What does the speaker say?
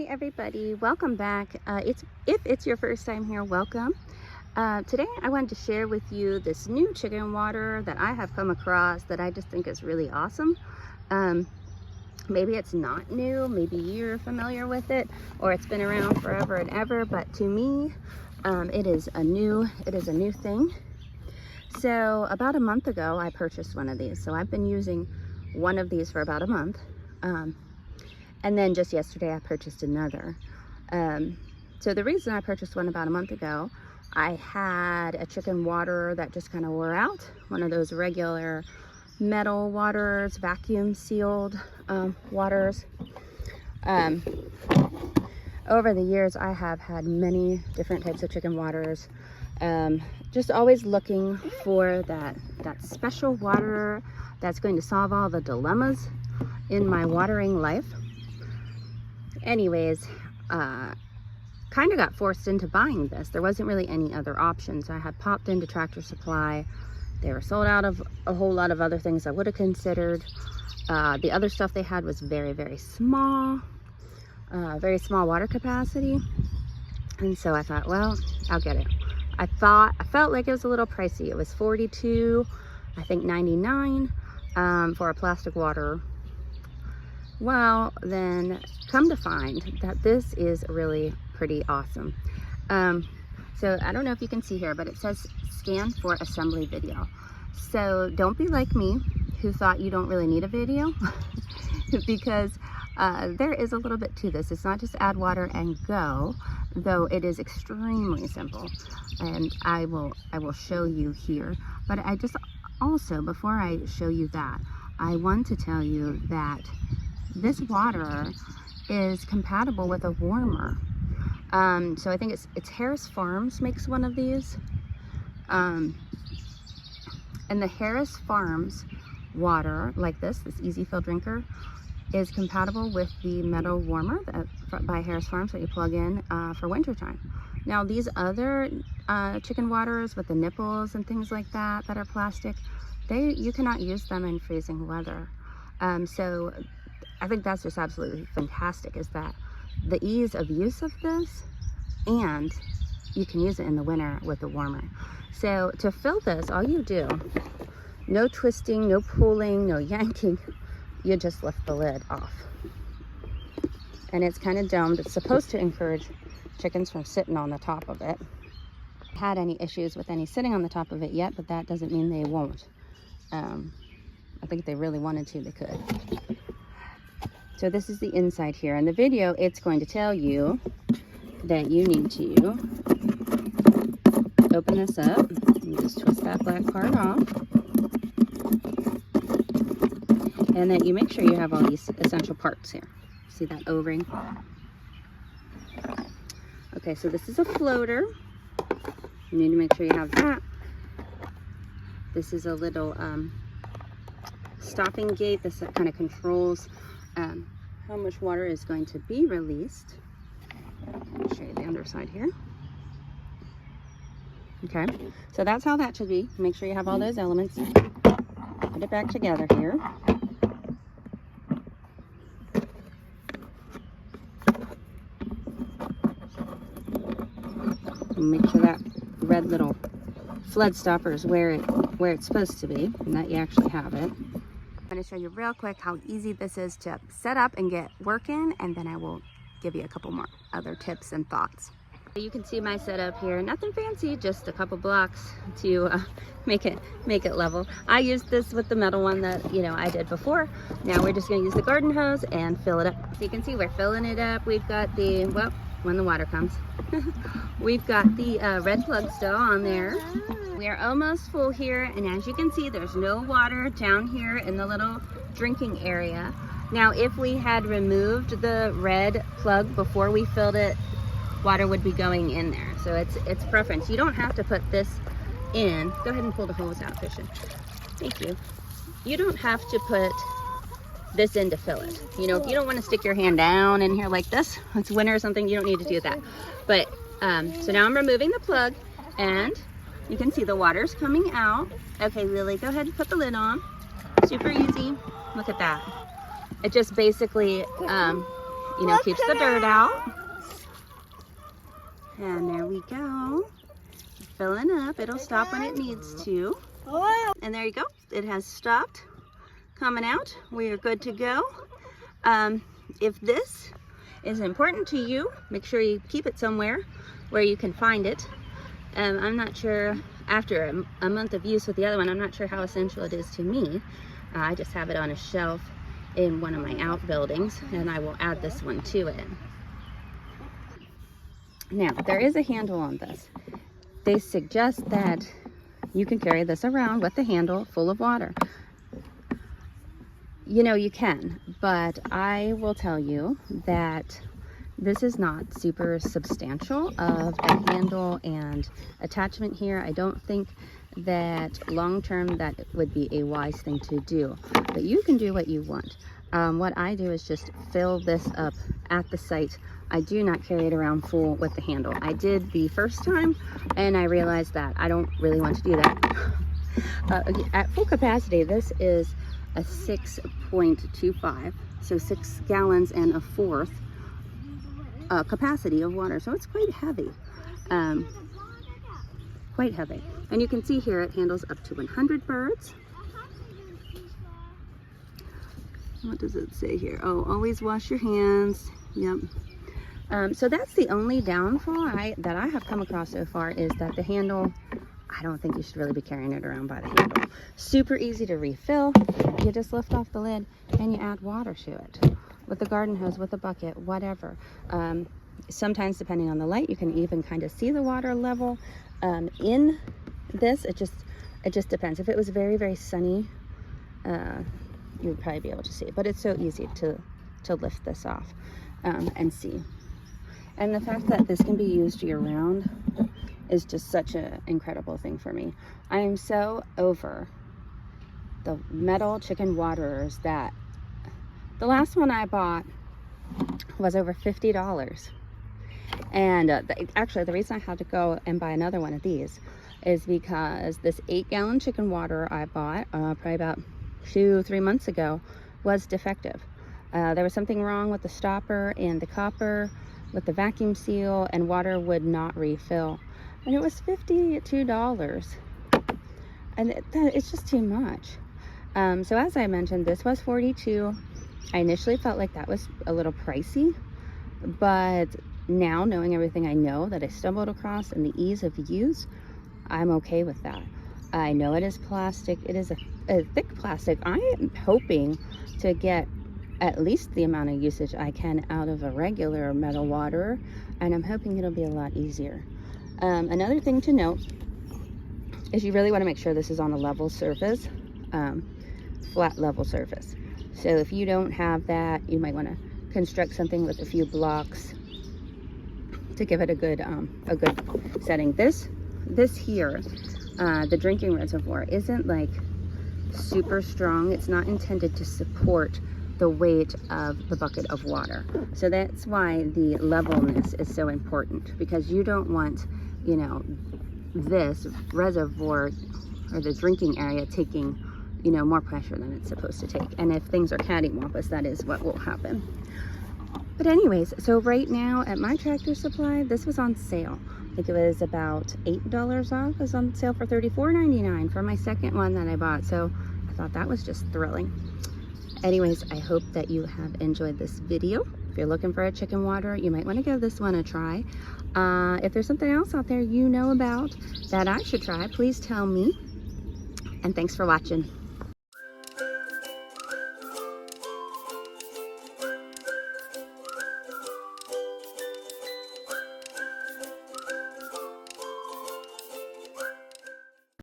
everybody, welcome back. If it's your first time here, welcome. Today I wanted to share with you this new chicken water that I have come across that I just think is really awesome. Maybe it's not new, maybe you're familiar with it, or it's been around forever and ever, but to me it is a new thing. So about a month ago I purchased one of these, so I've been using one of these for about a month. And then just yesterday I purchased another. So the reason I purchased one about a month ago, I had a chicken water that just kind of wore out. One of those regular metal waters, vacuum sealed waters. Over the years I have had many different types of chicken waters. Just always looking for that special water that's going to solve all the dilemmas in my watering life. Anyways, kind of got forced into buying this. There wasn't really any other options. I had popped into Tractor Supply. They were sold out of a whole lot of other things I would have considered. The other stuff they had was very, very small water capacity. And so I thought, well, I'll get it. I felt like it was a little pricey. It was $42, I think $99 for a plastic water. Well, then come to find that this is really pretty awesome. So I don't know if you can see here, but it says scan for assembly video. So don't be like me who thought you don't really need a video because there is a little bit to this. It's not just add water and go, though it is extremely simple, and I will show you here. But I just also, before I show you that, I want to tell you that this water is compatible with a warmer. So I think it's Harris Farms makes one of these. And the Harris Farms water, like this Easy Fill drinker, is compatible with the metal warmer by Harris Farms that you plug in for winter time. Now these other chicken waters with the nipples and things like that are plastic, you cannot use them in freezing weather. So I think that's just absolutely fantastic, is that the ease of use of this, and you can use it in the winter with the warmer. So to fill this, all you do, no twisting, no pulling, no yanking, you just lift the lid off. And it's kind of domed. It's supposed to encourage chickens from sitting on the top of it. I haven't had any issues with any sitting on the top of it yet, but that doesn't mean they won't. I think if they really wanted to, they could. So this is the inside here. In the video, it's going to tell you that you need to open this up. You just twist that black part off. And then you make sure you have all these essential parts here. See that O-ring? Okay, so this is a floater. You need to make sure you have that. This is a little stopping gate. This kind of controls how much water is going to be released. I'll show you the underside here. Okay, so that's how that should be. Make sure you have all those elements. Put it back together here. And make sure that red little flood stopper is where it's supposed to be, and that you actually have it. I'm going to show you real quick how easy this is to set up and get working, and then I will give you a couple more other tips and thoughts. You can see my setup here. Nothing fancy, just a couple blocks to make it level. I used this with the metal one that I did before. Now we're just going to use the garden hose and fill it up. So you can see we're filling it up. We've got the, well, when the water comes, we've got the red plug still on there. We are almost full here, and as you can see, there's no water down here in the little drinking area. Now, if we had removed the red plug before we filled it, water would be going in there. So it's preference. You don't have to put this in. Go ahead and pull the hose out, Fishin. Thank you. You don't have to put this in to fill it. If you don't want to stick your hand down in here like this, it's winter or something, you don't need to do that. But so now I'm removing the plug, and you can see the water's coming out. Okay, Lily, go ahead and put the lid on. Super easy. Look at that. It just basically you know, keeps the dirt out. And there we go. Filling up. It'll stop when it needs to. And there you go. It has stopped coming out. We are good to go. If this is important to you, make sure you keep it somewhere where you can find it. I'm not sure, after a month of use with the other one, I'm not sure how essential it is to me. I just have it on a shelf in one of my outbuildings, and I will add this one to it. Now, there is a handle on this. They suggest that you can carry this around with the handle full of water. You know, you can, but I will tell you that this is not super substantial of a handle and attachment here. I don't think that long-term that would be a wise thing to do, but you can do what you want. What I do is just fill this up at the site. I do not carry it around full with the handle. I did the first time and I realized that I don't really want to do that. At full capacity, this is a 6.25, so 6 gallons and a fourth capacity of water, so it's quite heavy. Quite heavy. And you can see here it handles up to 100 birds. What does it say here? Oh, always wash your hands. Yep. So that's the only downfall that I have come across so far, is that the handle, I don't think you should really be carrying it around by the handle. Super easy to refill. You just lift off the lid and you add water to it. With the garden hose, with a bucket, whatever. Sometimes, depending on the light, you can even kind of see the water level. In this, it just depends. If it was very, very sunny, you would probably be able to see it. But it's so easy to lift this off and see. And the fact that this can be used year-round is just such an incredible thing for me. I am so over the metal chicken waterers that the last one I bought was over $50. And actually, the reason I had to go and buy another one of these is because this 8-gallon chicken water I bought probably about 2-3 months ago was defective. There was something wrong with the stopper and the copper with the vacuum seal, and water would not refill. And it was $52. And it's just too much. So as I mentioned, this was $42. I initially felt like that was a little pricey, but now, knowing everything I know that I stumbled across and the ease of use, I'm okay with that. I know it is plastic. It is a thick plastic. I am hoping to get at least the amount of usage I can out of a regular metal waterer, and I'm hoping it'll be a lot easier. Another thing to note is you really want to make sure this is on a level surface, flat level surface. So if you don't have that, you might want to construct something with a few blocks to give it a good setting. This here, the drinking reservoir, isn't like super strong. It's not intended to support the weight of the bucket of water. So that's why the levelness is so important, because you don't want, you know, this reservoir or the drinking area taking, you know, more pressure than it's supposed to take. And if things are cattywampus, that is what will happen. But anyways, so right now at my Tractor Supply, this was on sale. I think it was about $8 off. It was on sale for $34.99 for my second one that I bought. So I thought that was just thrilling. Anyways, I hope that you have enjoyed this video. If you're looking for a chicken water, you might want to give this one a try. If there's something else out there you know about that I should try, please tell me. And thanks for watching.